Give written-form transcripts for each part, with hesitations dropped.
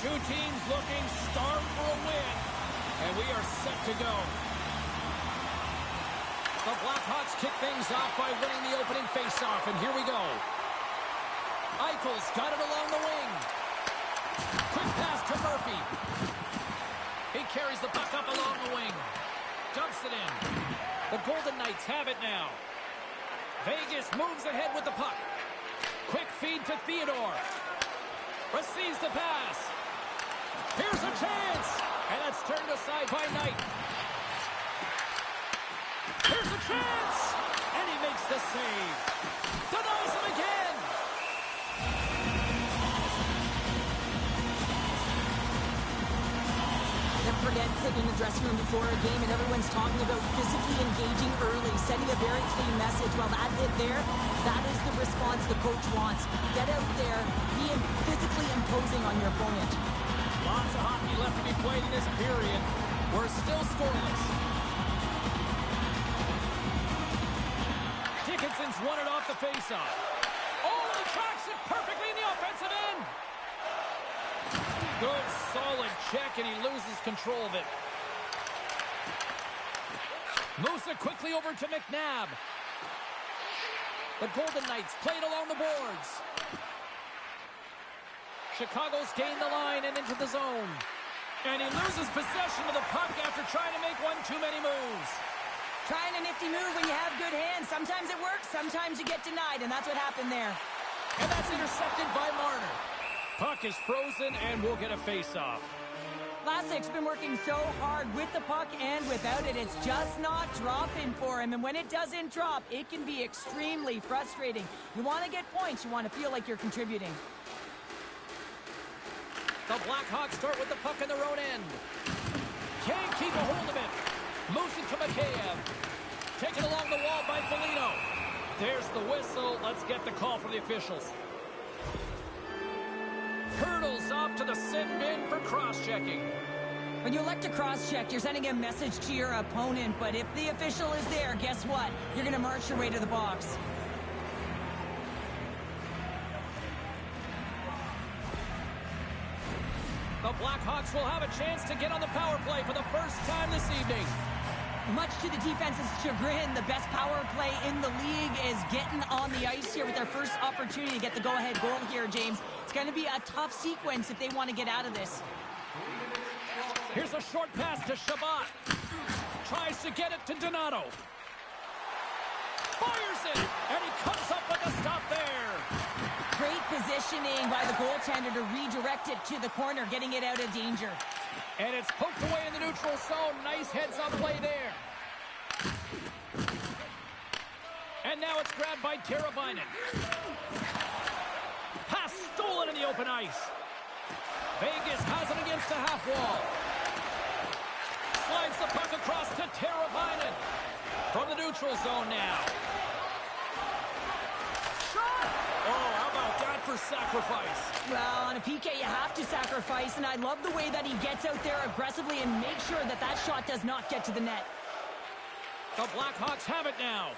Two teams looking starved for a win, and we are set to go. The Blackhawks kick things off by winning the opening faceoff, and here we go. Eichel's got it along the wing. Quick pass to Murphy. He carries the puck up along the wing. Dumps it in. The Golden Knights have it now. Vegas moves ahead with the puck. Quick feed to Theodore. Receives the pass. Here's a chance. And that's turned aside by Knight. Here's a chance. And he makes the save. Denies him again. Never forget sitting in the dressing room before a game and everyone's talking about physically engaging early, sending a very clean message. Well, that hit there, that is the response the coach wants. Get out there, be physically imposing on your opponent. Lots of hockey left to be played in this period. We're still scoreless. Dickinson's won it off the faceoff. Oh, and he tracks it perfectly in the offensive end. Good, solid check, and he loses control of it. Moves it quickly over to McNabb. The Golden Knights played along the boards. Chicago's gained the line and into the zone. And he loses possession of the puck after trying to make one too many moves. Trying a nifty move when you have good hands. Sometimes it works, sometimes you get denied, and that's what happened there. And that's intercepted by Marner. Puck is frozen, and we'll get a face-off. Vlasic's been working so hard with the puck and without it. It's just not dropping for him. And when it doesn't drop, it can be extremely frustrating. You want to get points. You want to feel like you're contributing. The Blackhawks start with the puck in their own end. Can't keep a hold of it. Moves it to Mikheyev. Taken along the wall by Foligno. There's the whistle. Let's get the call from the officials. Hurdles off to the sin bin for cross-checking. When you elect to cross-check, you're sending a message to your opponent, but if the official is there, guess what? You're going to march your way to the box. The Blackhawks will have a chance to get on the power play for the first time this evening. Much to the defense's chagrin, the best power play in the league is getting on the ice here with their first opportunity to get the go-ahead goal here, James. It's going to be a tough sequence if they want to get out of this. Here's a short pass to Shabbat. Tries to get it to Donato. Fires it, and he comes up with a stop there. Great positioning by the goaltender to redirect it to the corner, getting it out of danger. And it's poked away in the neutral zone. Nice heads-up play there. And now it's grabbed by Teravainen. Pass stolen in the open ice. Vegas has it against the half wall. Slides the puck across to Teravainen. From the neutral zone now. Shot! Oh, how about that for sacrifice? Well, on a PK, you have to sacrifice, and I love the way that he gets out there aggressively and makes sure that that shot does not get to the net. The Blackhawks have it now.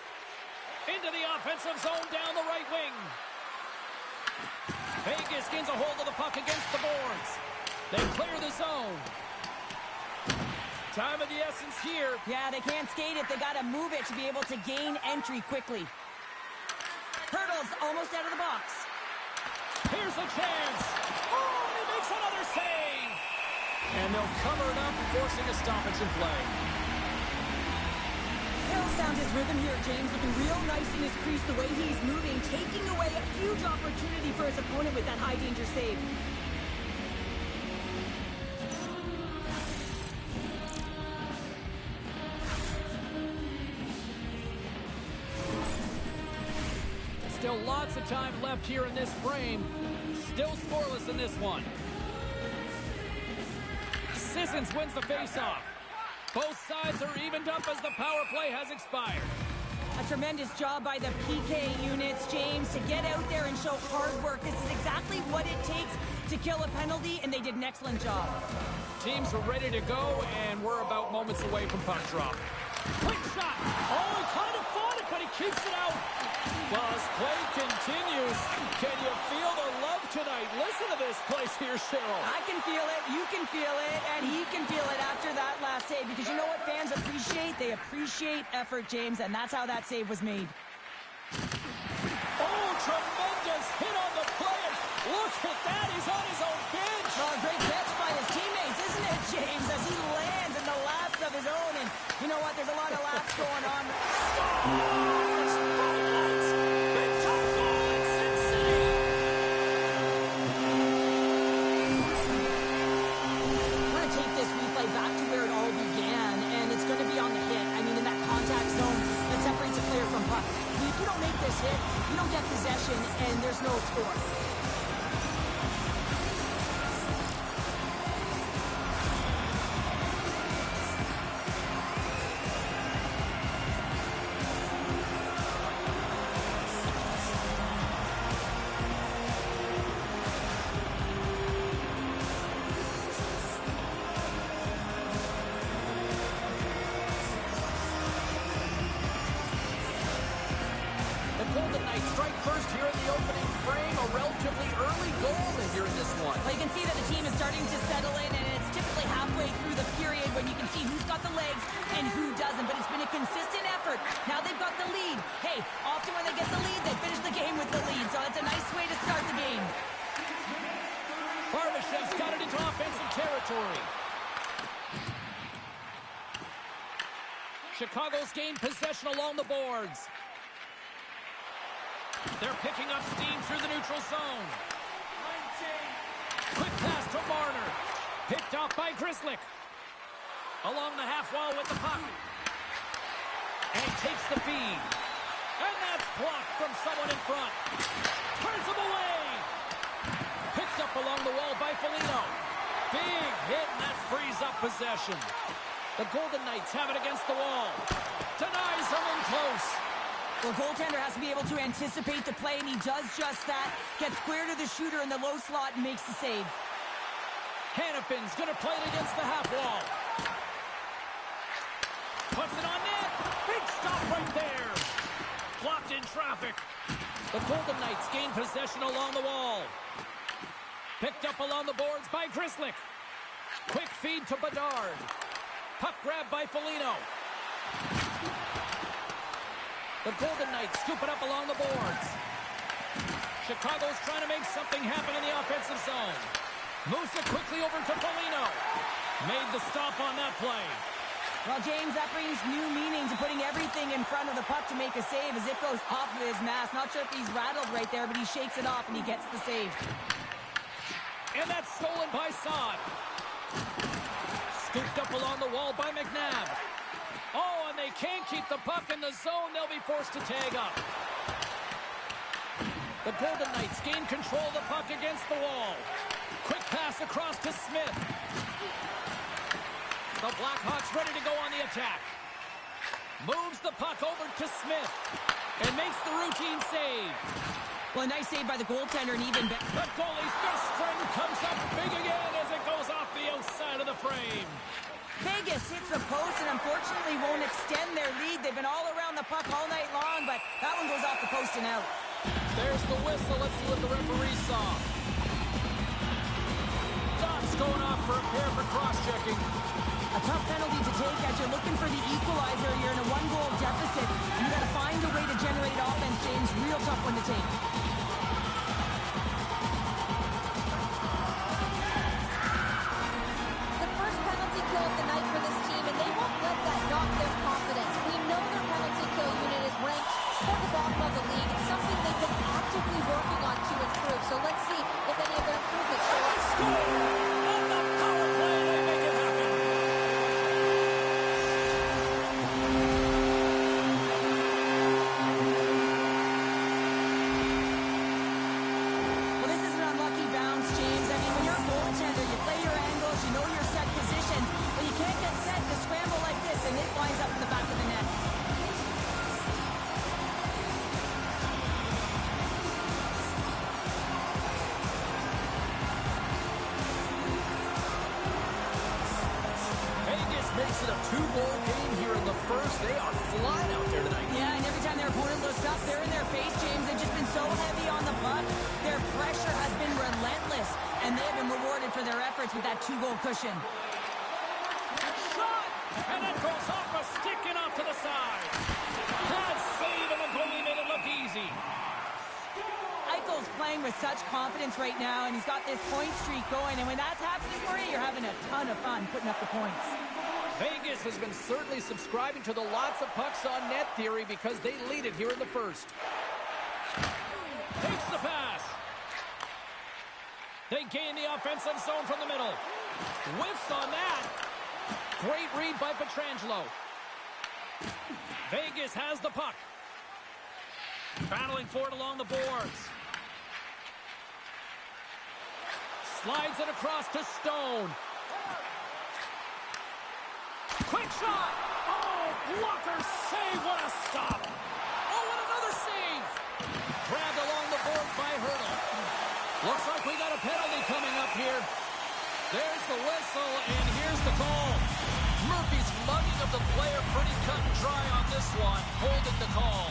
Into the offensive zone down the right wing. Vegas gains a hold of the puck against the boards. They clear the zone. Time of the essence here. Yeah, they can't skate it. They got to move it to be able to gain entry quickly. Hurdles almost out of the box. Here's a chance. Oh, and he makes another save. And they'll cover it up, forcing a stoppage in play. He'll found his rhythm here, James. Looking real nice in his crease, the way he's moving, taking away a huge opportunity for his opponent with that high-danger save. Still lots of time left here in this frame. Still scoreless in this one. Sissons wins the faceoff. Both sides are evened up as the power play has expired. A tremendous job by the PK units, James, to get out there and show hard work. This is exactly what it takes to kill a penalty, and they did an excellent job. Teams are ready to go, and we're about moments away from puck drop. Quick shot! Oh, he kind of fought it, but he keeps it out. Well, as play continues, can you feel the love tonight. Listen to this place here, Cheryl. I can feel it, you can feel it, and he can feel it after that last save. Because you know what fans appreciate? They appreciate effort, James, and that's how that save was made. Oh, tremendous hit on the play. Look at that. He's on his own bench. Oh, great catch by his teammates, isn't it, James? As he lands in the laps of his own. And you know what? There's a lot of laps going on. Scores! Knights! Big time goal in Sin City! We're going to take this replay back to where it all began, and it's going to be on the hit. I mean, in that contact zone that separates a player from puck. I mean, if you don't make this hit, you don't get possession, and there's no score. Golden Knights strike first here in the opening frame. A relatively early goal in here in this one. Well, you can see that the team is starting to settle in, and it's typically halfway through the period when you can see who's got the legs and who doesn't. But it's been a consistent effort. Now they've got the lead. Hey, often when they get the lead, they finish the game with the lead. So it's a nice way to start the game. Barbashev's got it into offensive territory. Chicago's gained possession along the boards. They're picking up steam through the neutral zone. Quick pass to Marner. Picked off by Grzelcyk. Along the half wall with the puck. And he takes the feed. And that's blocked from someone in front. Turns him away. Picked up along the wall by Foligno. Big hit, and that frees up possession. The Golden Knights have it against the wall. Denies him in close. The goaltender has to be able to anticipate the play, and he does just that. Gets square to the shooter in the low slot and makes the save. Hannafin's going to play it against the half wall. Puts it on net. Big stop right there. Blocked in traffic. The Golden Knights gain possession along the wall. Picked up along the boards by Grzelcyk. Quick feed to Bedard. Puck grab by Foligno. The Golden Knights scoop it up along the boards. Chicago's trying to make something happen in the offensive zone. Moves it quickly over to Foligno. Made the stop on that play. Well, James, that brings new meaning to putting everything in front of the puck to make a save as it goes off of his mask. Not sure if he's rattled right there, but he shakes it off and he gets the save. And that's stolen by Saad. Scooped up along the wall by McNabb. Oh, and they can't keep the puck in the zone. They'll be forced to tag up. The Golden Knights gain control of the puck against the wall. Quick pass across to Smith. The Blackhawks ready to go on the attack. Moves the puck over to Smith. And makes the routine save. Well, a nice save by the goaltender and even better. The goalie's fist string comes up big again as it goes off the outside of the frame. Vegas hits the post and unfortunately won't extend their lead. They've been all around the puck all night long, but that one goes off the post and out. There's the whistle. Let's see what the referee saw. Dots going off for a pair for cross-checking. A tough penalty to take as you're looking for the equalizer. You're in a one-goal deficit. You got to find a way to generate offense, James. Real tough one to take. The first penalty kill of the night for this team, and they won't let that knock their confidence. We know their penalty kill unit is ranked toward the bottom of the league. It's something they've been actively working on to improve. So let's see if any of their improvements show up. On the power play, they make it happen. Well, this is an unlucky bounce, James. I mean, when you're a goaltender, you play your angles, you know your set positions, but you can't get set to scramble like this, and it winds up in the back of the net. Vegas makes it a two-goal game here in the first. They are flying out there tonight. Yeah, and every time their opponent looks up, they're in their face, James. They've just been so heavy on the puck. Their pressure has been efforts with that 2-goal cushion. Shot! And it goes off a stick and off to the side. That save, and the goalie made it look easy. Eichel's playing with such confidence right now, and he's got this point streak going. And when that's happening for you, you're having a ton of fun putting up the points. Vegas has been certainly subscribing to the lots of pucks on net theory because they lead it here in the first. Takes the pass. They gain the offensive zone from the middle. Whiffs on that. Great read by Pietrangelo. Vegas has the puck. Battling for it along the boards. Slides it across to Stone. Quick shot! Oh, blocker save! What a stop! Oh, and another save! Grabbed along the boards by Hurdle. Looks like we got a penalty coming up here. There's the whistle, and here's the call. Murphy's mugging of the player pretty cut and dry on this one, holding the call.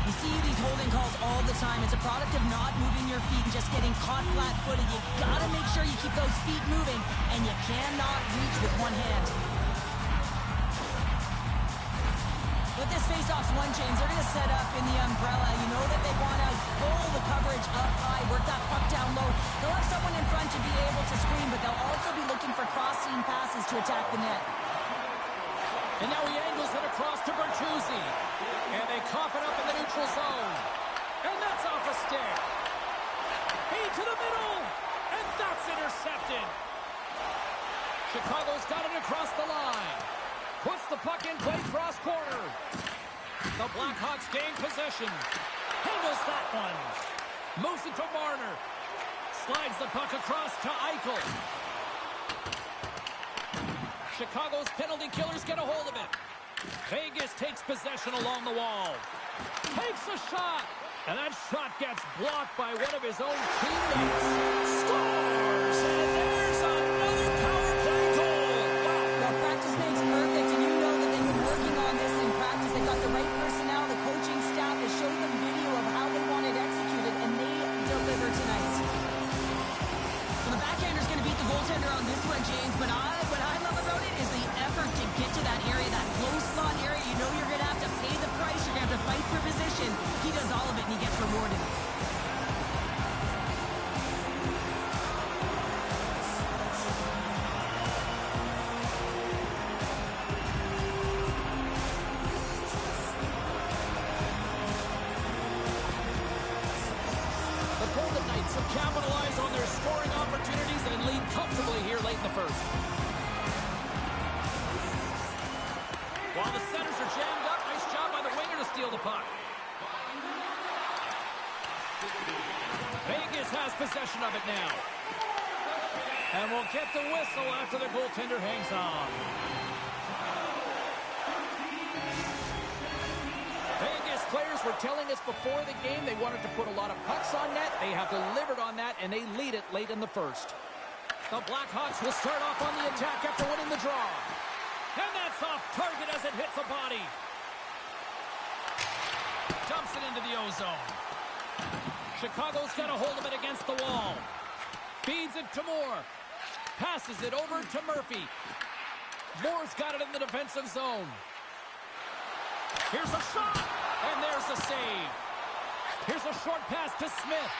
You see these holding calls all the time. It's a product of not moving your feet and just getting caught flat-footed. You gotta make sure you keep those feet moving, and you cannot reach with one hand. With this face-off's one, James, they're going to set up in the umbrella. You know that they want to pull the coverage up high, work that puck down low. They'll have someone in front to be able to screen, but they'll also be looking for cross-seam passes to attack the net. And now he angles it across to Bertuzzi. And they cough it up in the neutral zone. And that's off a stick. He to the middle. And that's intercepted. Chicago's got it across the line. Puts the puck in play cross corner. The Blackhawks gain possession. Handles that one. Moves it to Marner. Slides the puck across to Eichel. Chicago's penalty killers get a hold of it. Vegas takes possession along the wall. Takes a shot. And that shot gets blocked by one of his own teammates. Scores! And there's another power play goal. Wow. Well, practice makes perfect, and you know that they've been working on this in practice. They've got the right personnel. The coaching staff has showed them video of how they want it executed, and they deliver tonight. Well, the backhander's going to beat the goaltender on this one, James, but what I love about it is the effort to get to that area, that low slot area. You know you're going to have to pay the price. You're going to have to fight for position. He does all of it, and he gets rewarded. The Golden Knights have capitalized on their scoring opportunities and lead comfortably here late in the first. While the centers are jammed up, nice job by the winger to steal the puck. Vegas has possession of it now. And we'll get the whistle after the goaltender hangs on. Vegas players were telling us before the game they wanted to put a lot of pucks on net. They have delivered on that, and they lead it late in the first. The Blackhawks will start off on the attack after winning the draw. And that's off target as it hits a body. Dumps it into the ozone. Chicago's got a hold of it against the wall. Feeds it to Moore. Passes it over to Murphy. Moore's got it in the defensive zone. Here's a shot, and there's a save. Here's a short pass to Smith.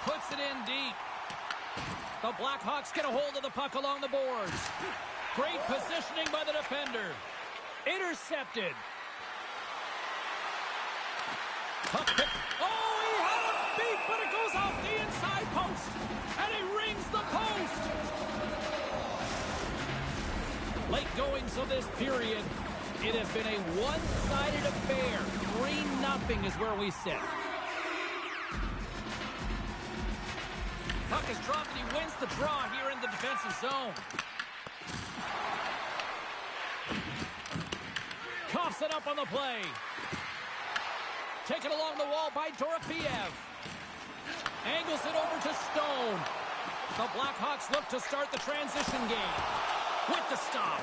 Puts it in deep. The Blackhawks get a hold of the puck along the boards. Great positioning by the defender. Intercepted. Puck pick. Oh, he had a beat, but it goes off the inside post. And he rings the post. Late goings of this period. It has been a one-sided affair. 3-0 is where we sit. Puck is dropped and he wins the draw here in the defensive zone. Coughs it up on the play. Taken along the wall by Dorofeev. Angles it over to Stone. The Blackhawks look to start the transition game with the stop.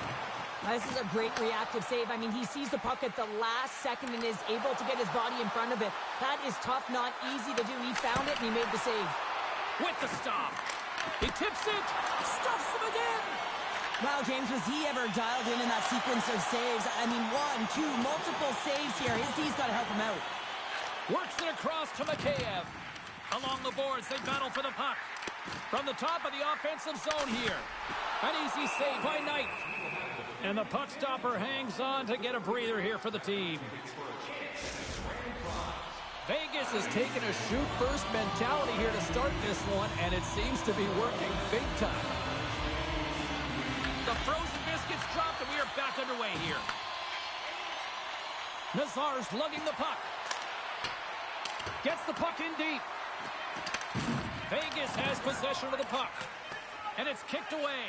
This is a great reactive save. I mean, he sees the puck at the last second and is able to get his body in front of it. That is tough, not easy to do. He found it and he made the save. With the stop. He tips it. Stuffs him again. Wow, James, was he ever dialed in that sequence of saves? I mean, 1, 2, multiple saves here. His D's got to help him out. Works it across to Mikheyev. Along the boards, they battle for the puck. From the top of the offensive zone here. An easy save by Knight. And the puck stopper hangs on to get a breather here for the team. Vegas has taken a shoot-first mentality here to start this one, and it seems to be working big time. The frozen biscuits dropped, and we are back underway here. Nazar's lugging the puck. Gets the puck in deep. Vegas has possession of the puck. And it's kicked away.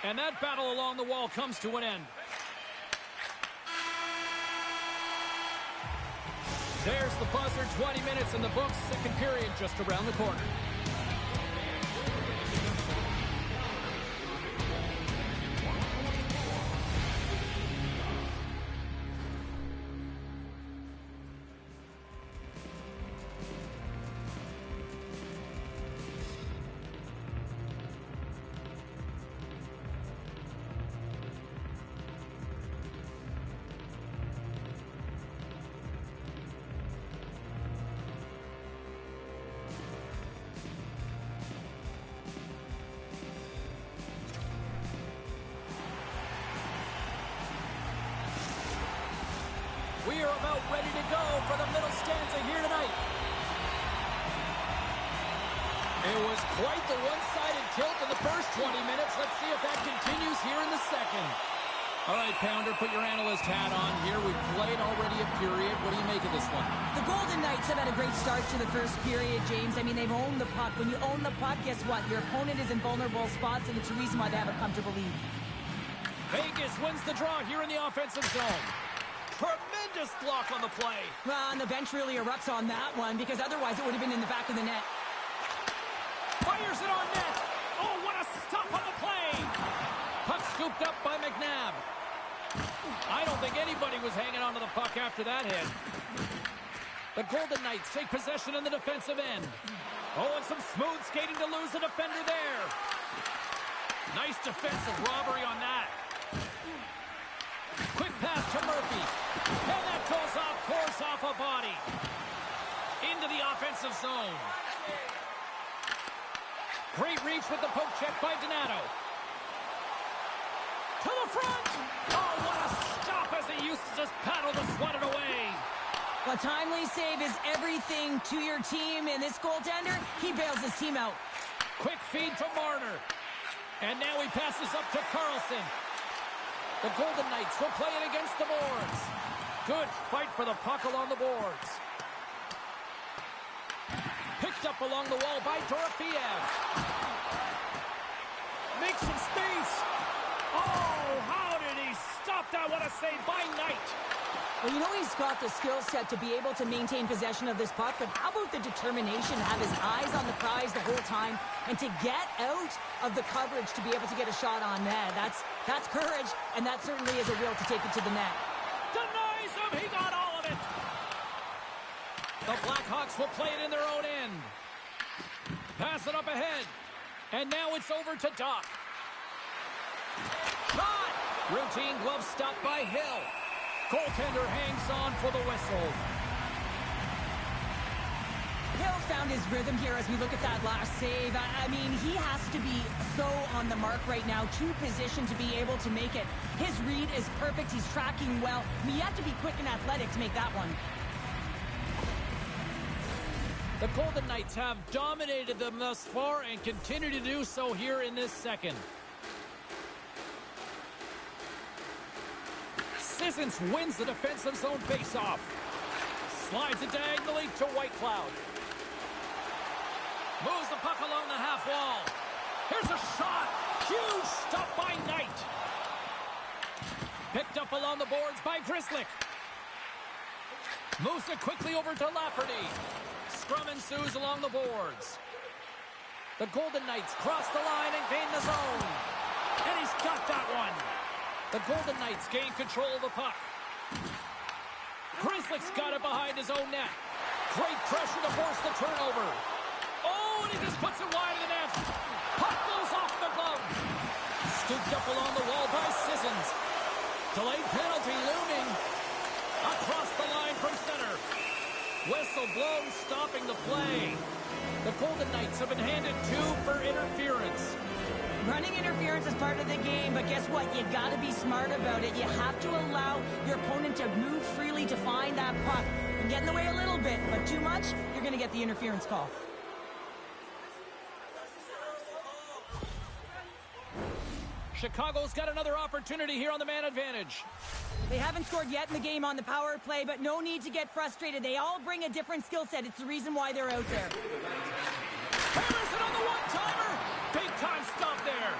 And that battle along the wall comes to an end. There's the buzzer, 20 minutes in the books, second period just around the corner. We are about ready to go for the middle stanza here tonight. It was quite the one-sided tilt in the first 20 minutes. Let's see if that continues here in the second. All right, Pounder, put your analyst hat on here. We've played already a period. What do you make of this one? The Golden Knights have had a great start to the first period, James. I mean, they've owned the puck. When you own the puck, guess what? Your opponent is in vulnerable spots, and it's a reason why they have a comfortable lead. Vegas wins the draw here in the offensive zone. Tremendous block on the play. Well, and the bench really erupts on that one, because otherwise it would have been in the back of the net. Fires it on net. Oh, what a stop on the play. Puck scooped up by McNabb. I don't think anybody was hanging onto the puck after that hit. The Golden Knights take possession in the defensive end. Oh, and some smooth skating to lose a defender there. Nice defensive robbery on that. Quick pass to Murphy. And that goes off course off a body. Into the offensive zone. Great reach with the poke check by Donato. To the front. Oh, what a stop as he used to just paddle to swat it away. A timely save is everything to your team, and this goaltender, he bails his team out. Quick feed to Marner. And now he passes up to Carlson. The Golden Knights will play it against the boards. Good fight for the puck along the boards. Picked up along the wall by Dorofeev. Makes some space. Oh, how did he stop that? What a save by Knight. Well, you know he's got the skill set to be able to maintain possession of this puck, but how about the determination to have his eyes on the prize the whole time and to get out of the coverage to be able to get a shot on net? That's courage, and that certainly is a will to take it to the net. Denies him. He got all of it. The Blackhawks will play it in their own end. Pass it up ahead. And now it's over to Doc. Caught! Routine glove stop by Hill. Goaltender hangs on for the whistle. Hill found his rhythm here as we look at that last save. I mean, he has to be so on the mark right now, to position to be able to make it. His read is perfect. He's tracking well. I mean, you have to be quick and athletic to make that one. The Golden Knights have dominated them thus far and continue to do so here in this second. Sissons wins the defensive zone faceoff. Slides it diagonally to Whitecloud. Moves the puck along the half wall. Here's a shot. Huge stop by Knight. Picked up along the boards by Grzelcyk. Moves it quickly over to Lafferty. Scrum ensues along the boards. The Golden Knights cross the line and gain the zone. And he's got that one. The Golden Knights gain control of the puck. Grzelcyk's got it behind his own net. Great pressure to force the turnover. Oh, Oh, and he just puts it wide of the net. Puck goes off the glove. Scooped up along the wall by Sissons. Delayed penalty looming. Across the line from center. Whistle blown, stopping the play. The Golden Knights have been handed 2 for interference. Running interference is part of the game, but guess what? You got to be smart about it. You have to allow your opponent to move freely to find that puck. And get in the way a little bit, but too much, you're going to get the interference call. Chicago's got another opportunity here on the man advantage. They haven't scored yet in the game on the power play, but no need to get frustrated. They all bring a different skill set. It's the reason why they're out there. Harrison on the one-timer. Big time stop there.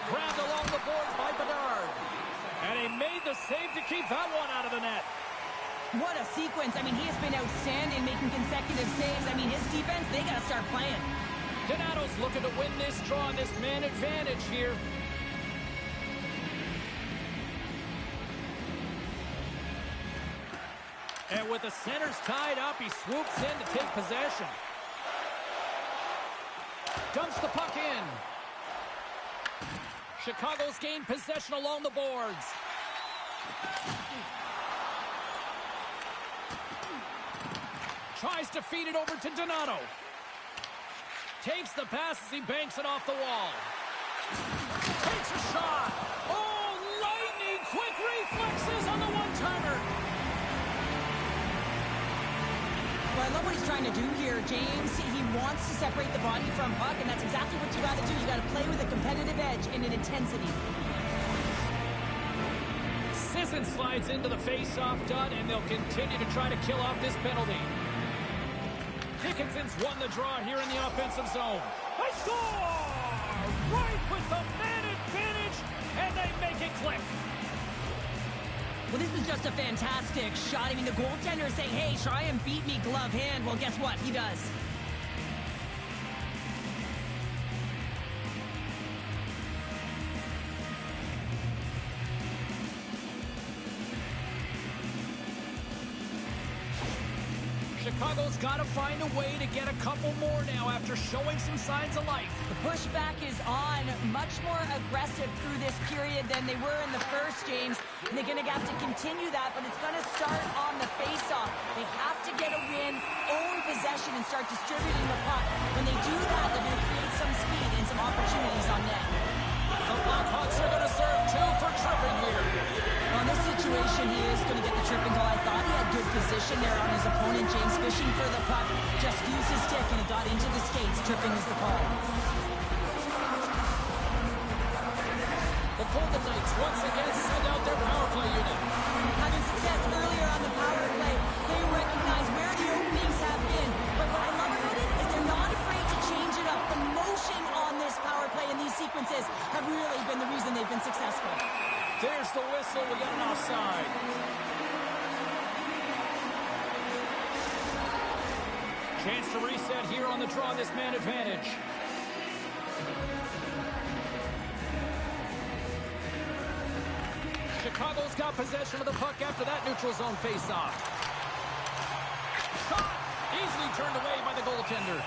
Grabbed along the boards by Bedard. And he made the save to keep that one out of the net. What a sequence. I mean, he has been outstanding making consecutive saves. I mean, his defense, they got to start playing. Donato's looking to win this draw on this man advantage here. And with the centers tied up, he swoops in to take possession. Dumps the puck in. Chicago's gained possession along the boards. Tries to feed it over to Donato. Takes the pass as he banks it off the wall. Takes a shot. Oh, lightning quick reflexes on the one-timer. Well, I love what he's trying to do here, James. He wants to separate the body from puck, and that's exactly what you got to do. You got to play with a competitive edge and an intensity. Sisson slides into the face-off dot, and they'll continue to try to kill off this penalty. Dickinson's won the draw here in the offensive zone. They score! Right with the man advantage, and they make it click. Well, this is just a fantastic shot. I mean, the goaltender is saying, hey, try and beat me glove hand. Well, guess what? He does. Chicago's got to find a way to get a couple more now after showing some signs of life. The pushback is on, much more aggressive through this period than they were in the first, James. And they're going to have to continue that, but it's going to start on the face-off. They have to get a win, own possession, and start distributing the puck. When they do that, they're going to create some speed and some opportunities on net. The Blackhawks are going to serve 2 for tripping here. Well, in this situation, he is going to get the tripping goal. I thought he had good position there on his opponent. James fishing for the puck, just used his stick, and it got into the skates. Tripping is the call. The Golden Knights once again send out their power play unit. Having success earlier on the power play, they recognize where the openings have been. But what I love about it is they're not afraid to change it up. The motion on this power play and these sequences have really been the reason they've been successful. There's the whistle. We got an offside. Chance to reset here on the draw, this man advantage. Chicago's got possession of the puck after that neutral zone face-off. Shot! Easily turned away by the goaltender.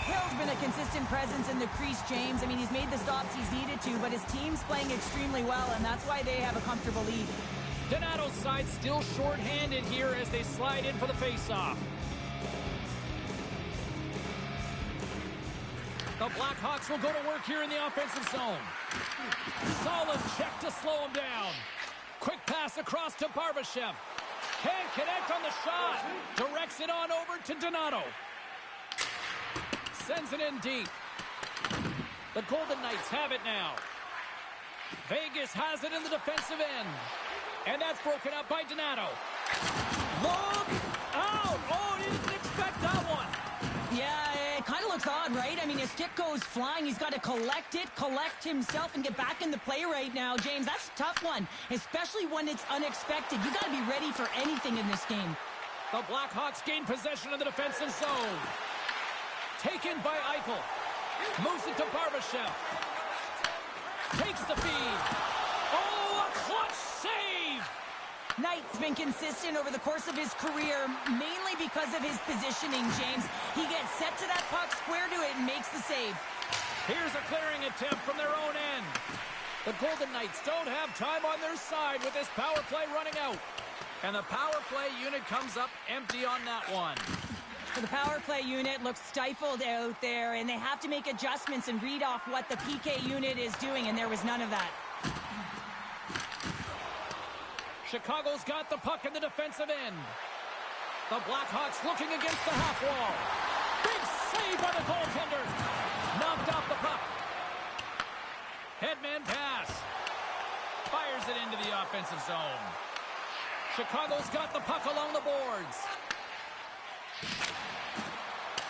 Hill's been a consistent presence in the crease, James. I mean, he's made the stops he's needed to, but his team's playing extremely well, and that's why they have a comfortable lead. Donato's side still short-handed here as they slide in for the face-off. The Blackhawks will go to work here in the offensive zone. Solid check to slow him down. Quick pass across to Barbashev. Can't connect on the shot. Directs it on over to Donato. Sends it in deep. The Golden Knights have it now. Vegas has it in the defensive end. And that's broken up by Donato. Look out! Oh, he didn't expect that one. Yeah, it kind of looks odd, right? I mean, his stick goes flying. He's got to collect it, collect himself, and get back in the play right now. James, that's a tough one, especially when it's unexpected. You got to be ready for anything in this game. The Blackhawks gain possession of the defensive zone. Taken by Eichel. Moves it to Barbashev. Takes the feed. Oh, a clutch save! Knights He's been consistent over the course of his career, mainly because of his positioning, James. He gets set to that puck, square to it, and makes the save. Here's a clearing attempt from their own end. The Golden Knights don't have time on their side with this power play running out. And the power play unit comes up empty on that one. The power play unit looks stifled out there, and they have to make adjustments and read off what the PK unit is doing, and there was none of that. Chicago's got the puck in the defensive end. The Blackhawks looking against the half wall. Big save by the goaltender. Knocked off the puck. Headman pass. Fires it into the offensive zone. Chicago's got the puck along the boards.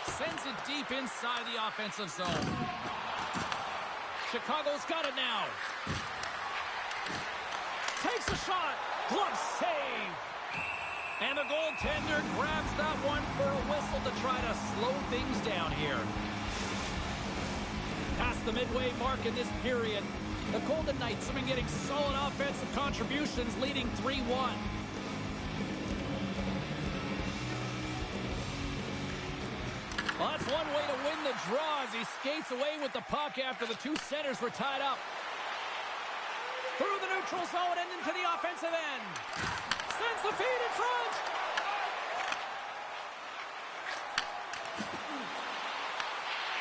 Sends it deep inside the offensive zone. Chicago's got it now. Takes a shot. Glove save. And the goaltender grabs that one for a whistle to try to slow things down here. Past the midway mark in this period, the Golden Knights have been getting solid offensive contributions, leading 3-1. Well, that's one way to win the draw as he skates away with the puck after the two centers were tied up. Through the neutral zone and into the offensive end. Sends the feed in front.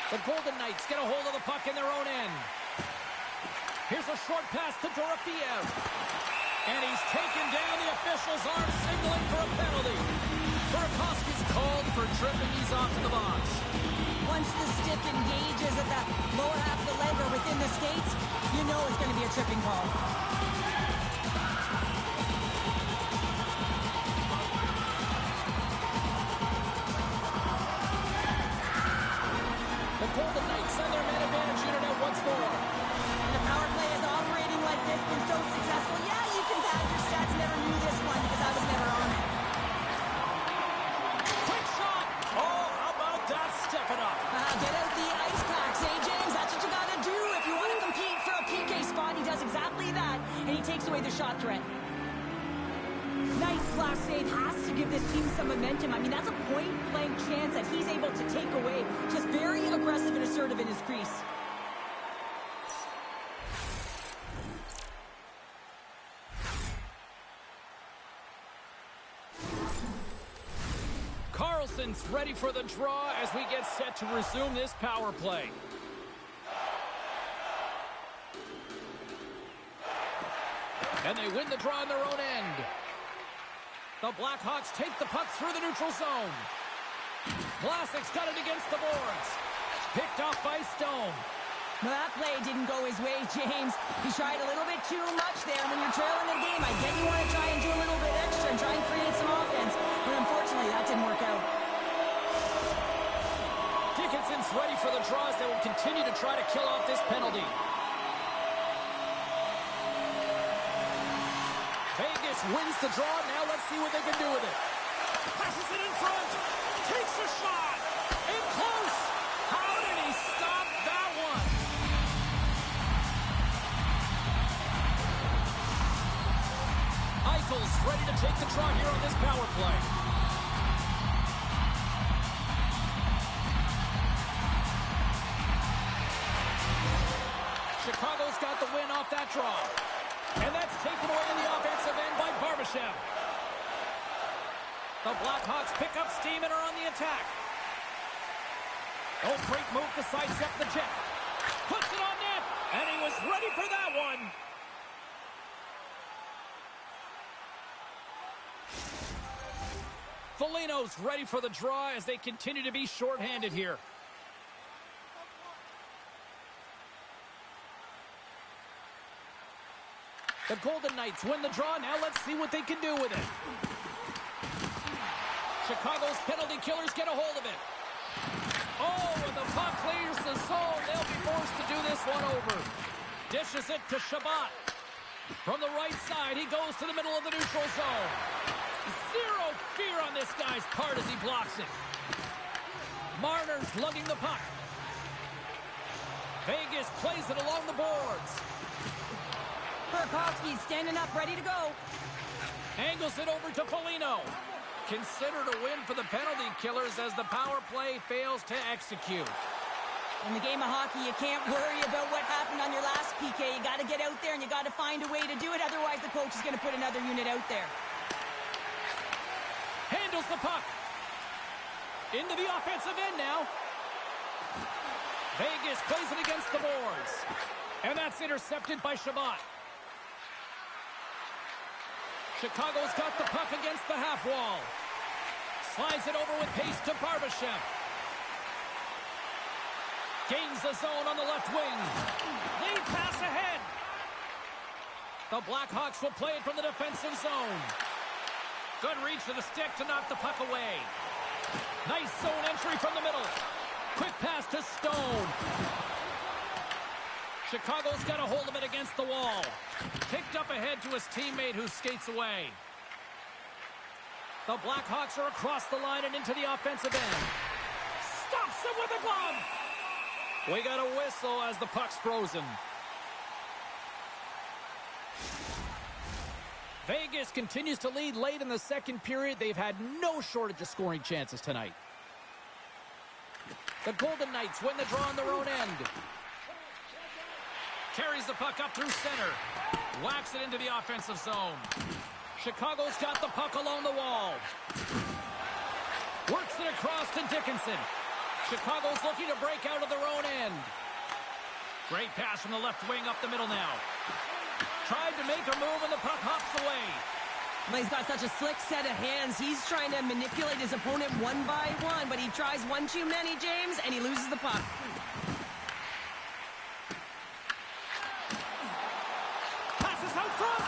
The Golden Knights get a hold of the puck in their own end. Here's a short pass to Dorofiev. And he's taken down. The official's arm signaling for a penalty. Burakovsky's called for tripping. He's off to the box. Once the stick engages at the lower half of the leg or within the skates, you know it's going to be a tripping call. The Golden Knights send their man advantage unit out once more. And the power play is operating like this, been so successful. Yeah, you can pad your stats. Never knew this one because I was never on it. Quick shot. Oh, how about that? Step it up. Get out the ice packs, eh, James? That's what you got to do if you want to compete for a PK spot. He does exactly that, and he takes away the shot threat. Nice flash save. Has to give this team some momentum. I mean, that's a point-blank chance that he's able to take away. Just very aggressive and assertive in his crease. Carlson's ready for the draw as we get set to resume this power play. And they win the draw in their own end. The Blackhawks take the puck through the neutral zone. Vlasic's got it against the boards. Picked off by Stone. Well, that play didn't go his way, James. He tried a little bit too much there. When you're trailing the game, I get you want to try and do a little bit extra and try and create some offense. But unfortunately, that didn't work out. Dickinson's ready for the draws. They will continue to try to kill off this penalty. Vegas wins the draw. Now let's see what they can do with it. Passes it in front. Takes a shot. In close. How did he stop that one? Eichel's ready to take the draw here on this power play. Chicago's got the win off that draw. And that's taken away in the offensive end by Barbashev. The Blackhawks pick up steam and are on the attack. Oh, great move to sidestep the jet. Puts it on net, and he was ready for that one. Foligno's ready for the draw as they continue to be shorthanded here. The Golden Knights win the draw. Now let's see what they can do with it. Chicago's penalty killers get a hold of it. Oh, and the puck clears the zone. They'll be forced to do this one over. Dishes it to Shabbat. From the right side, he goes to the middle of the neutral zone. Zero fear on this guy's part as he blocks it. Marner's lugging the puck. Vegas plays it along the boards. Burakovsky's standing up, ready to go. Angles it over to Foligno. Considered a win for the penalty killers as the power play fails to execute. In the game of hockey, you can't worry about what happened on your last PK. You got to get out there and you got to find a way to do it. Otherwise, the coach is going to put another unit out there. Handles the puck. Into the offensive end now. Vegas plays it against the boards. And that's intercepted by Shabbat. Chicago's got the puck against the half wall. Slides it over with pace to Barbashev. Gains the zone on the left wing. Lead pass ahead. The Blackhawks will play it from the defensive zone. Good reach to the stick to knock the puck away. Nice zone entry from the middle. Quick pass to Stone. Chicago's got a hold of it against the wall. Kicked up ahead to his teammate who skates away. The Blackhawks are across the line and into the offensive end. Stops him with a glove. We got a whistle as the puck's frozen. Vegas continues to lead late in the second period. They've had no shortage of scoring chances tonight. The Golden Knights win the draw on their own end. Carries the puck up through center. Whacks it into the offensive zone. Chicago's got the puck along the wall. Works it across to Dickinson. Chicago's looking to break out of their own end. Great pass from the left wing up the middle now. Tried to make a move and the puck hops away. Well, he's got such a slick set of hands. He's trying to manipulate his opponent one by one, but he tries one too many, James, and he loses the puck. Passes out front,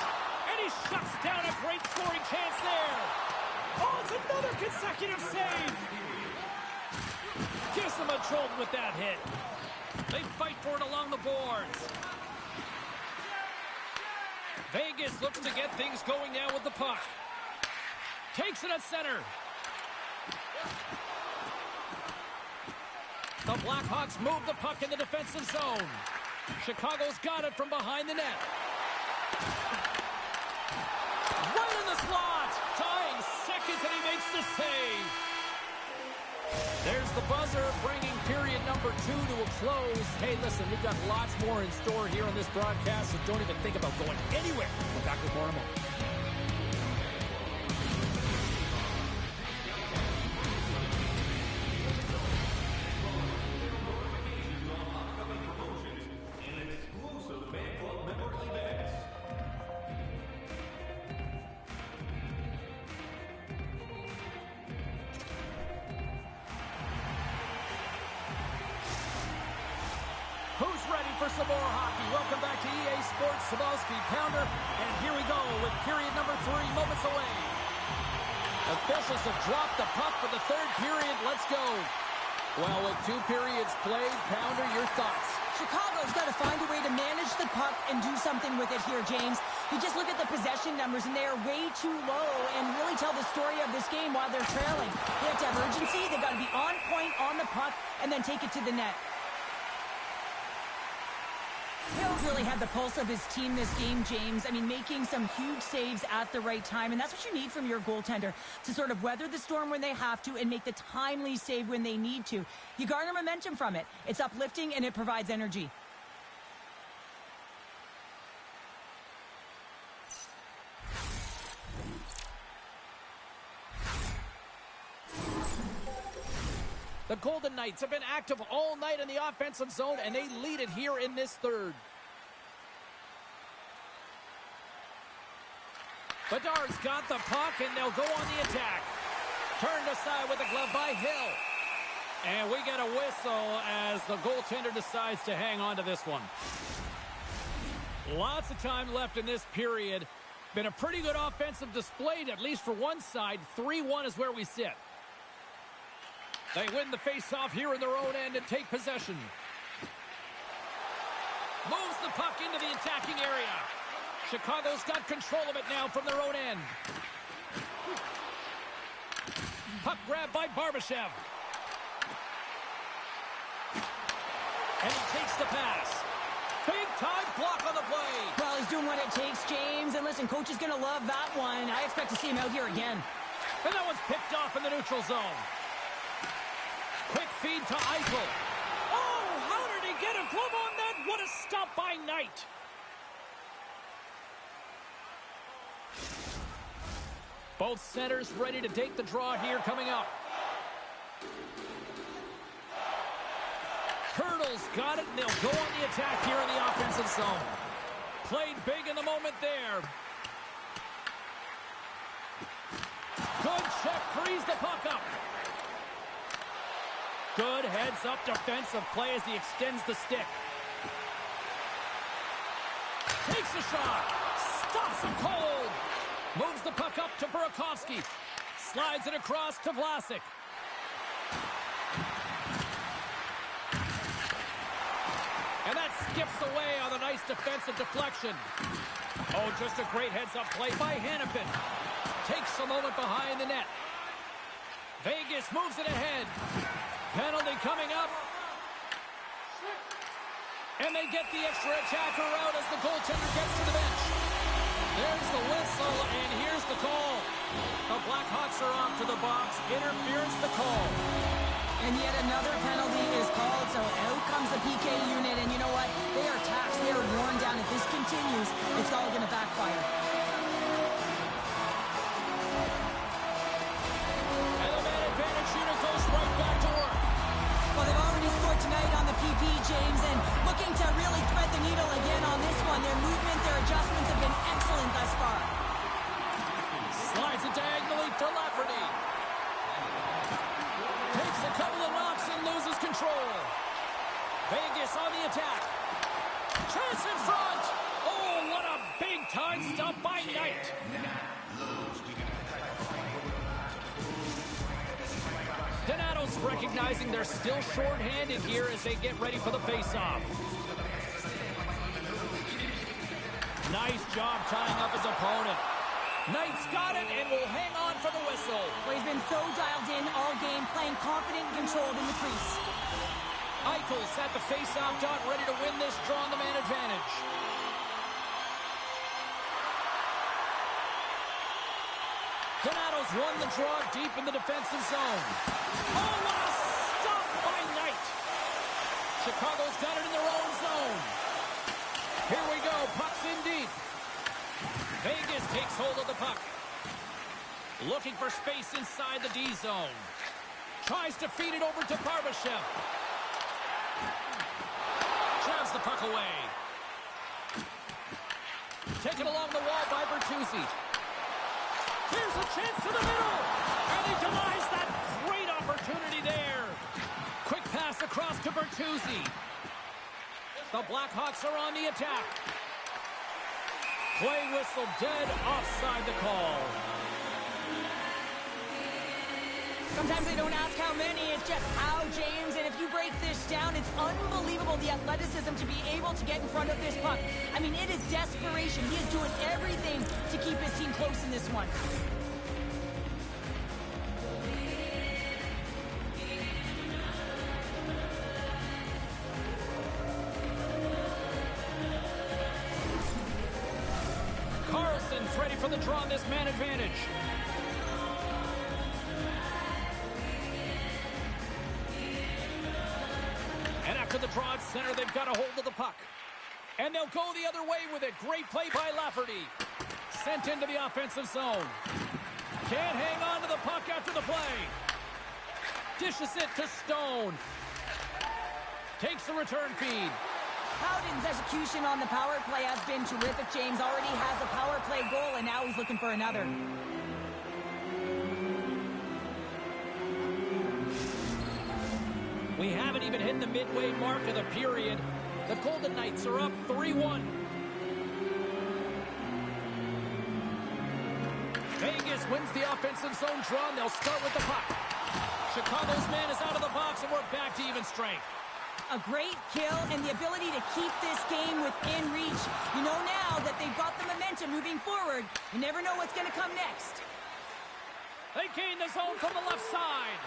and he shuts down a great scoring chance there. Oh, it's another consecutive save. Gives them a jolt with that hit. They fight for it along the boards. Vegas looks to get things going now with the puck. Takes it at center. The Blackhawks move the puck in the defensive zone. Chicago's got it from behind the net. Right in the slot. Tying seconds and he makes the save. There's the buzzer, bringing period number 2 to a close. Hey, listen, we've got lots more in store here on this broadcast, so don't even think about going anywhere. We're back with more in a moment. Who's ready for some more hockey? Welcome back to EA Sports Sabowski Pounder. And here we go with period number 3 moments away. Officials have dropped the puck for the third period. Let's go. Well, with 2 periods played, Pounder, your thoughts? Chicago's got to find a way to manage the puck and do something with it here, James. You just look at the possession numbers, and they are way too low and really tell the story of this game while they're trailing. They have to have urgency. They've got to be on point on the puck and then take it to the net. Hill's really had the pulse of his team this game, James. I mean, making some huge saves at the right time, and that's what you need from your goaltender, to sort of weather the storm when they have to and make the timely save when they need to. You garner momentum from it. It's uplifting, and it provides energy. The Golden Knights have been active all night in the offensive zone, and they lead it here in this third. Bedard's got the puck, and they'll go on the attack. Turned aside with a glove by Hill. And we get a whistle as the goaltender decides to hang on to this one. Lots of time left in this period. Been a pretty good offensive display, at least for one side. 3-1 is where we sit. They win the face-off here in their own end and take possession. Moves the puck into the attacking area. Chicago's got control of it now from their own end. Puck grab by Barbashev. And he takes the pass. Big-time block on the play. Well, he's doing what it takes, James. And listen, coach is going to love that one. I expect to see him out here again. And that one's picked off in the neutral zone. Quick feed to Eichel. Oh, how did he get a glove on that? What a stop by Knight. Both centers ready to take the draw here coming up. Hurdles got it, and they'll go on the attack here in the offensive zone. Played big in the moment there. Good check, frees the puck up. Good heads-up defensive play as he extends the stick. Takes a shot. Stops him cold. Moves the puck up to Burakovsky. Slides it across to Vlasic. And that skips away on a nice defensive deflection. Oh, just a great heads-up play by Hannafin. Takes a moment behind the net. Vegas moves it ahead. Penalty coming up. And they get the extra attacker out as the goaltender gets to the bench. There's the whistle, and here's the call. The Blackhawks are off to the box. Interference the call. And yet another penalty is called, so out comes the PK unit. And you know what? They are taxed. They are worn down. If this continues, it's all going to backfire. And the man advantage unit goes right back to work. Well, they've already scored tonight on the PP, James, and looking to really thread the needle again on this one. Their movement, their adjustments have been excellent thus far. Slides it diagonally to Lafferty. Takes a couple of knocks and loses control. Vegas on the attack. Chance in front. Oh, what a big-time stop by Knight. Donato's recognizing they're still short-handed here as they get ready for the face-off. Nice job tying up his opponent. Knight's got it and will hang on for the whistle. Well, he's been so dialed in all game, playing confident and controlled in the crease. Eichel's at the face-off dot, ready to win this draw on the man advantage. Donato's won the draw deep in the defensive zone. Oh, what a stop by Knight. Chicago's got it in their own zone. Here we go, puck's in deep. Vegas takes hold of the puck. Looking for space inside the D zone. Tries to feed it over to Barbashev. Jabs the puck away. Taken along the wall by Bertuzzi. Here's a chance to the middle. And he denies that great opportunity there. Quick pass across to Bertuzzi. The Blackhawks are on the attack. Play whistle dead, offside the call. Sometimes they don't ask how many, it's just how, James. And if you break this down, it's unbelievable the athleticism to be able to get in front of this puck. I mean, it is desperation. He is doing everything to keep his team close in this one. Carlson's ready for the draw on this man advantage. And after the draw at center, they've got a hold of the puck. And they'll go the other way with it. Great play by Lafferty. Sent into the offensive zone. Can't hang on to the puck after the play. Dishes it to Stone. Takes the return feed. Howden's execution on the power play has been terrific. James already has a power play goal, and now he's looking for another. We haven't even hit the midway mark of the period. The Golden Knights are up 3-1. Vegas wins the offensive zone draw, and they'll start with the puck. Chicago's man is out of the box, and we're back to even strength. A great kill and the ability to keep this game within reach. You know now that they've got the momentum moving forward. You never know what's going to come next. They gain the zone from the left side.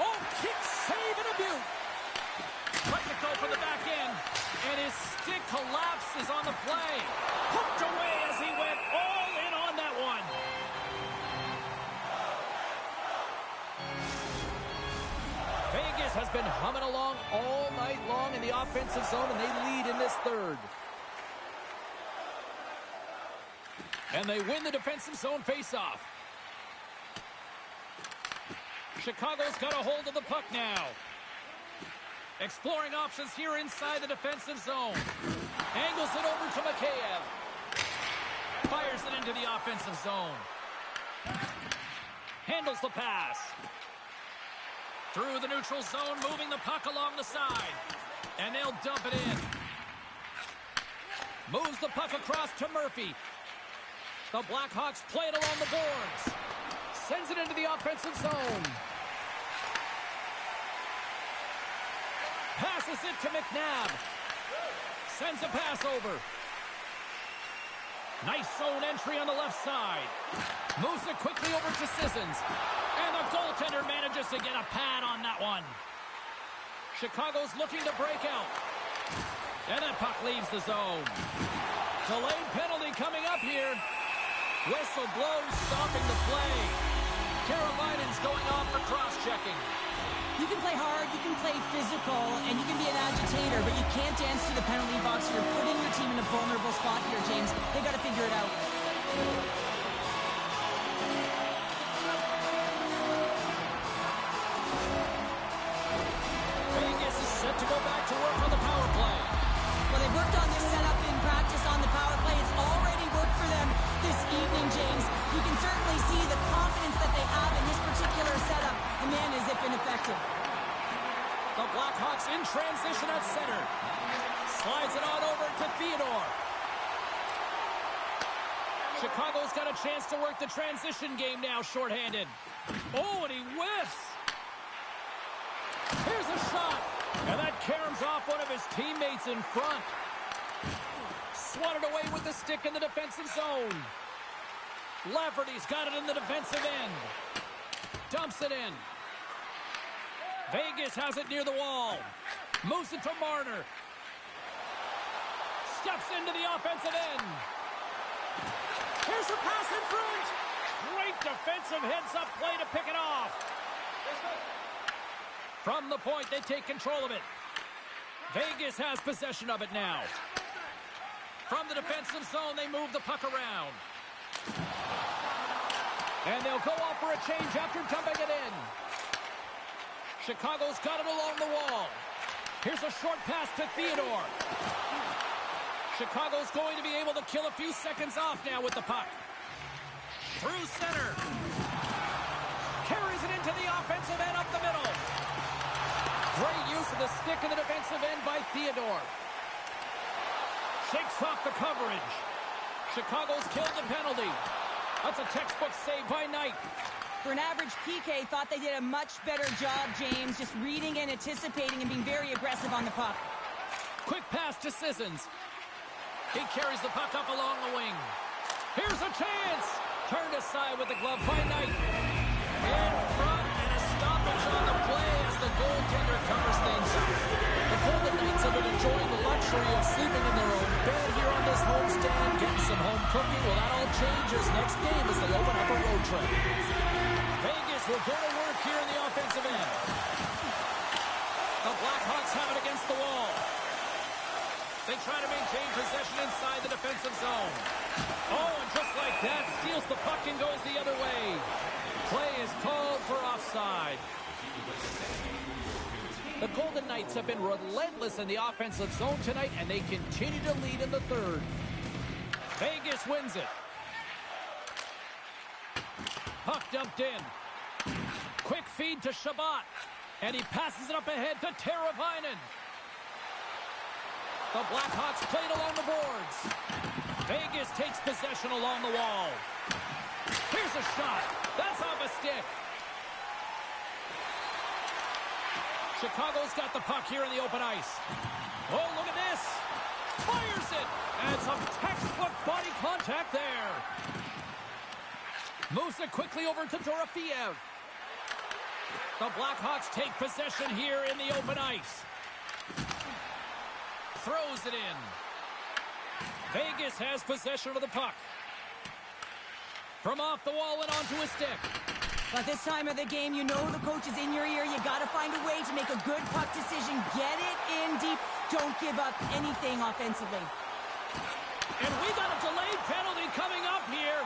Oh, kick, save, and a beaut. Lets it go from the back end. And his stick Blackhawks is on the play. Hooked away as he went all in on that one. Vegas has been humming along all night long in the offensive zone, and they lead in this third. And they win the defensive zone faceoff. Chicago's got a hold of the puck now. Exploring options here inside the defensive zone. Angles it over to Mikheyev. Fires it into the offensive zone. Handles the pass. Through the neutral zone, moving the puck along the side. And they'll dump it in. Moves the puck across to Murphy. The Blackhawks play it along the boards. Sends it into the offensive zone. Passes it to McNabb. Sends a pass over. Nice zone entry on the left side. Moves it quickly over to Sissons. And the goaltender manages to get a pad on that one. Chicago's looking to break out. And that puck leaves the zone. Delayed penalty coming up here. Whistle blows, stopping the play. Karabainen's going off for cross-checking. You can play hard, you can play physical, and you can be an agitator, but you can't dance to the penalty box. You're putting your team in a vulnerable spot here, James. They got to figure it out. Vegas is set to go back to work on the power play. Well, they've worked on this setup in practice on the power play. It's already worked for them this evening, James. You can certainly see the confidence that they have in this particular setup. And man, has it been effective. The Blackhawks in transition at center. Slides it on over to Theodore. Chicago's got a chance to work the transition game now, shorthanded. Oh, and he whiffs. Here's a shot. And that caroms off one of his teammates in front. Swatted away with the stick in the defensive zone. Lafferty's got it in the defensive end. Dumps it in. Vegas has it near the wall. Moves it to Marner. Steps into the offensive end. Here's a pass in front. Great defensive heads-up play to pick it off. From the point, they take control of it. Vegas has possession of it now. From the defensive zone, they move the puck around. And they'll go off for a change after dumping it in. Chicago's got it along the wall. Here's a short pass to Theodore. Chicago's going to be able to kill a few seconds off now with the puck. Through center. Carries it into the offensive end up the middle. Great use of the stick in the defensive end by Theodore. Shakes off the coverage. Chicago's killed the penalty. That's a textbook save by Knight. For an average PK, thought they did a much better job, James, just reading and anticipating and being very aggressive on the puck. Quick pass to Sissons. He carries the puck up along the wing. Here's a chance. Turned aside with the glove by Knight. In front, and a stoppage on the play as the goaltender covers things up. The Golden Knights have been enjoying the luxury of sleeping in their own bed here on this homestand, getting some home cooking. Well, that all changes next game as they open up a road trip. Vegas will go to work here in the offensive end. The Blackhawks have it against the wall. They try to maintain possession inside the defensive zone. Oh, and just like that, steals the puck and goes the other way. Play is called for offside. The Golden Knights have been relentless in the offensive zone tonight, and they continue to lead in the third. Vegas wins it. Puck dumped in. Quick feed to Shabbat. And he passes it up ahead to Teravainen. The Blackhawks played along the boards. Vegas takes possession along the wall. Here's a shot. That's off a stick. Chicago's got the puck here in the open ice. Oh, look at this. Fires it. And some textbook body contact there. Moves it quickly over to Dorofeev. The Blackhawks take possession here in the open ice. Throws it in. Vegas has possession of the puck. From off the wall and onto his stick. But this time of the game, you know the coach is in your ear. You got to find a way to make a good puck decision. Get it in deep. Don't give up anything offensively. And we got a delayed penalty coming up here.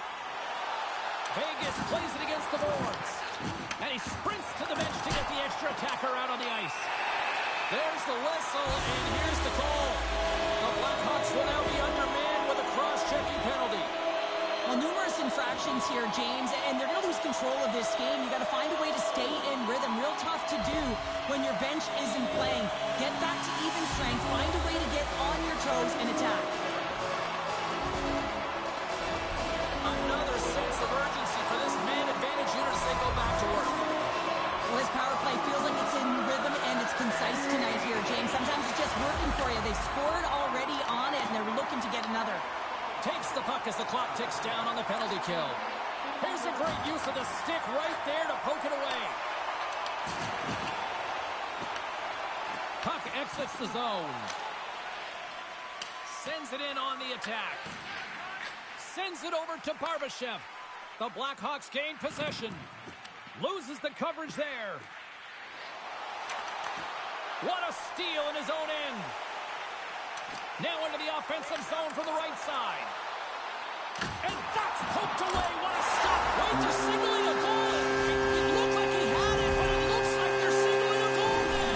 Vegas plays it against the boards. And he sprints to the bench to get the extra attacker out on the ice. There's the whistle, and here's the call. The Blackhawks will now be undermanned with a cross-checking penalty. Well, numerous infractions here, James, and they're going to lose control of this game. You got to find a way to stay in rhythm. Real tough to do when your bench isn't playing. Get back to even strength. Find a way to get on your toes and attack. Another sense of urgency for this man advantage unit as they go back to work. Well, this power play feels like it's in rhythm and it's concise tonight here, James. Sometimes it's just working for you. They scored already on it, and they're looking to get another. Takes the puck as the clock ticks down on the penalty kill. Here's a great use of the stick right there to poke it away. Puck exits the zone. Sends it in on the attack. Sends it over to Barbashev. The Blackhawks gain possession. Loses the coverage there. What a steal in his own end. Now into the offensive zone from the right side. And that's poked away. What a stop. Wait, they're signaling a goal. It looked like he had it, but it looks like they're signaling a goal now.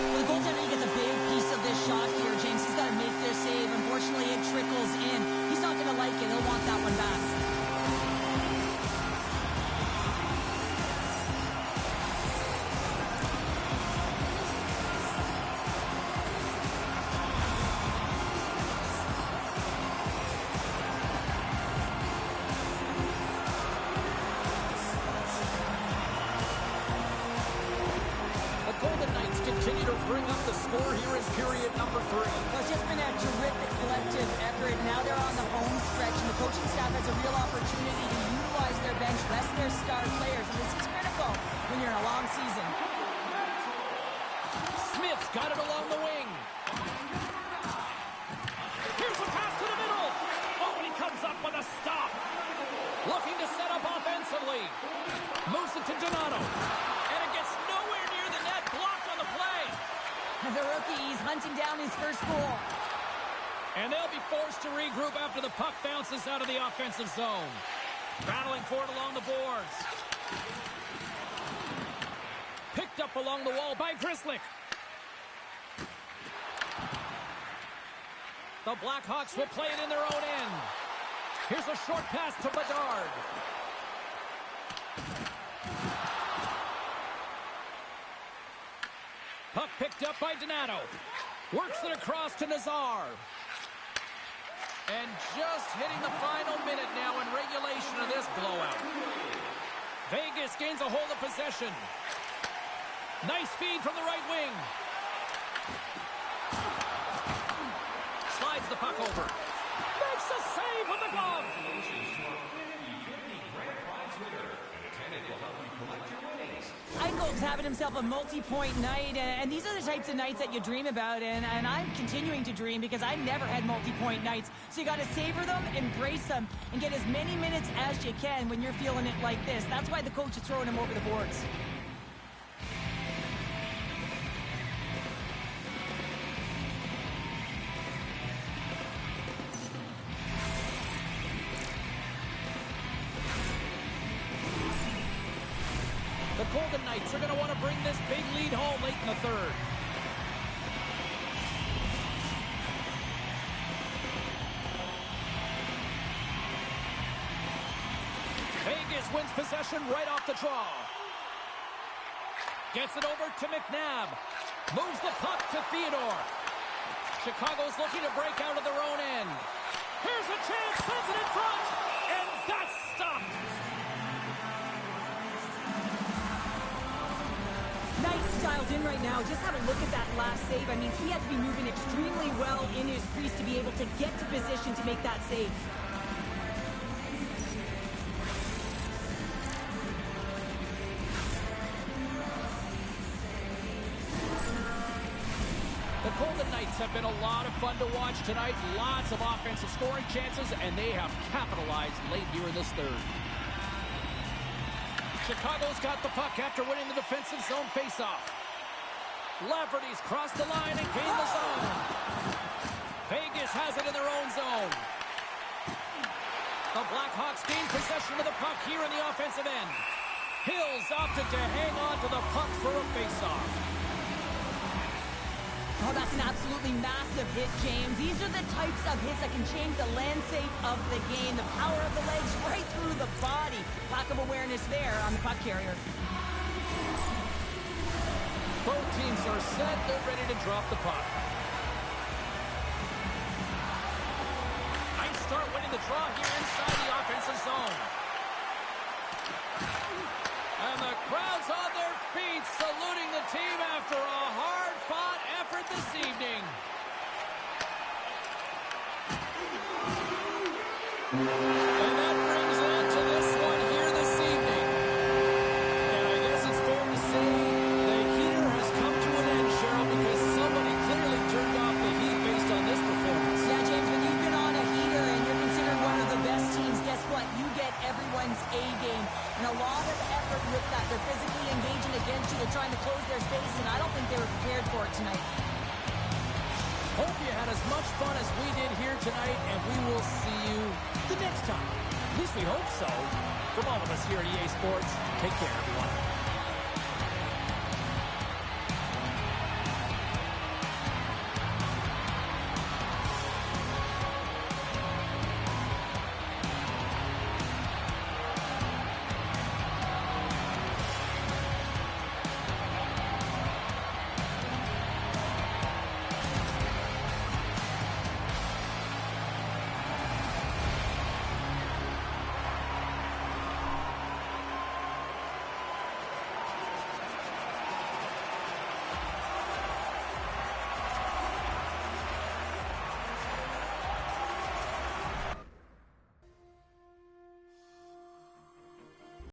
Well, the goaltender, he gets a big piece of this shot here, James. He's got to make their save. Unfortunately, it trickles in. He's not going to like it. He'll want that one back. Continue to bring up the score here in period number 3. Well, it's just been a terrific collective effort. Now they're on the home stretch, and the coaching staff has a real opportunity to utilize their bench, rest their star players. And this is critical when you're in a long season. Smith's got it along the wing. Here's a pass to the middle. Oh, and he comes up with a stop. Looking to set up offensively. Moves it to Donato. And it gets nowhere near the net. Blocked on the play. And the rookie, he's hunting down his first goal. And they'll be forced to regroup after the puck bounces out of the offensive zone. Battling for it along the boards. Picked up along the wall by Grzelcyk. The Blackhawks will play it in their own end. Here's a short pass to Bedard. Puck picked up by Donato. Works it across to Nazar. And just hitting the final minute now in regulation of this blowout. Vegas gains a hold of possession. Nice feed from the right wing. Slides the puck over. Makes a save with the glove. Eichel's having himself a multi-point night, and these are the types of nights that you dream about, and I'm continuing to dream because I've never had multi-point nights. So you got to savor them, embrace them, and get as many minutes as you can when you're feeling it like this. That's why the coach is throwing him over the boards. The Golden Knights are going to want to bring this big lead home late in the third. Vegas wins possession right off the draw. Gets it over to McNabb. Moves the puck to Theodore. Chicago's looking to break out of their own end. Here's a chance, sends it in front, and that's stopped. Knight's dialed in right now. Just have a look at that last save. I mean, he had to be moving extremely well in his crease to be able to get to position to make that save. The Golden Knights have been a lot of fun to watch tonight. Lots of offensive scoring chances, and they have capitalized late here in this third. Chicago's got the puck after winning the defensive zone faceoff. Lafferty's crossed the line and gained the zone. Vegas has it in their own zone. The Blackhawks gain possession of the puck here in the offensive end. Hills opted to hang on to the puck for a faceoff. Oh, that's an absolutely massive hit, James. These are the types of hits that can change the landscape of the game. The power of the legs right through the body. Lack of awareness there on the puck carrier. Both teams are set. They're ready to drop the puck. Nice start winning the draw here inside the offensive zone. And the crowd's on their feet, saluting the team after a hard-fought effort this evening. And that brings an end to this one here this evening. And I guess it's fair to say the heater has come to an end, Cheryl, because somebody clearly turned off the heat based on this performance. Yeah, James, when you've been on a heater and you're considered one of the best teams, guess what? You get everyone's A game. And a lot of effort with that. They're physically engaging against you. They're trying to close their space, and I don't think they were prepared for it tonight. Hope you had as much fun as we did here tonight, and we will see you the next time. At least we hope so. From all of us here at EA Sports, take care, everyone.